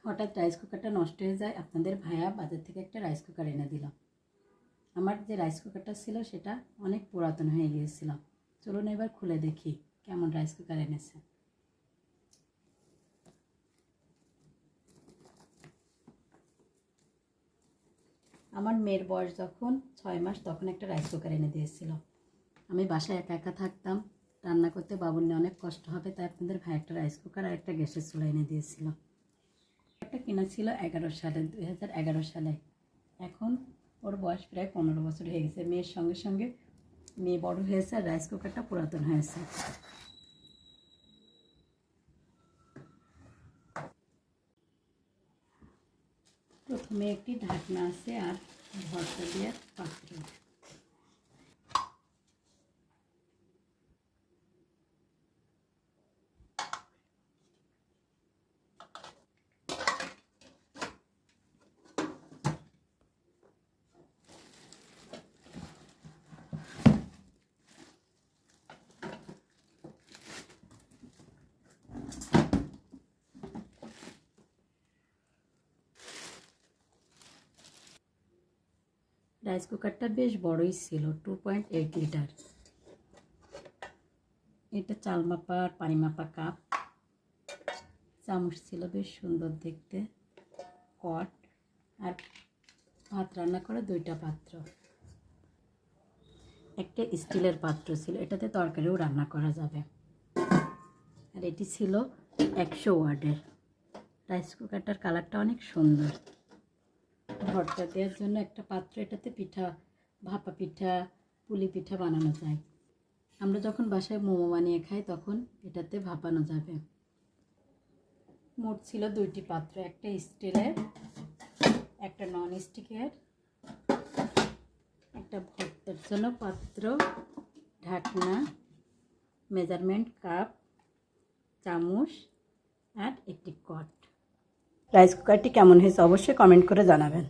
হঠাৎ রাইস কুকারটা নষ্ট হয়ে যায়। আপনাদের ভাইয়া বাজার থেকে একটা রাইস কুকার এনে দিল। আমার যে রাইস কুকারটা ছিল সেটা অনেক পুরাতন হয়ে গিয়েছিল। চলুন এবার খুলে দেখি কেমন রাইস কুকার এনেছে। আমার মেয়ের বয়স যখন 6 মাস তখন একটা রাইস কুকার এনে দিয়েছিল। আমি বাসায় একা একা থাকতাম, রান্না করতে বাবুর নিয়ে অনেক কষ্ট হবে, তাই আপনাদের ভাই একটা রাইস কুকার আর একটা গ্যাসের চুলা এনে দিয়েছিল। একটা কেনা ছিল 2011 সালে। এখন ওর বয়স প্রায় 15 বছর হয়ে গেছে। মেয়ের সঙ্গে সঙ্গে মেয়ে বড় হয়েছে আর রাইস কুকারটা পুরাতন হয়েছে। প্রথমে একটি ঢাকনা আছে আর ভর্তা দেওয়ার পাত্র। রাইস কুকারটা বেশ বড়ই ছিল, 2.8 লিটার। এটা চাল মাপা আর পানি মাপা কাপ। চামচ ছিল বেশ সুন্দর দেখতে, কট আর ভাত রান্না করে 2টা পাত্র। একটা স্টিলের পাত্র ছিল, এটাতে তরকারিও রান্না করা যাবে। আর এটি ছিল 100 ওয়াটের। রাইস কুকারটার কালারটা অনেক সুন্দর। ভর্তা দেওয়ার জন্য একটা পাত্র, এটাতে পিঠা, ভাপা পিঠা, পুলি পিঠা বানানো যায়। আমরা যখন বাসায় মোমো বানিয়ে খাই তখন এটাতে ভাপানো যাবে। মোট ছিল 2টি পাত্র, একটা স্টিলের, একটা নন স্টিকের, একটা ভর্তার জন্য পাত্র, ঢাকনা, মেজারমেন্ট কাপ, চামচ আর একটি কট। রাইস কুকারটি কেমন হয়েছে অবশ্যই কমেন্ট করে জানাবেন।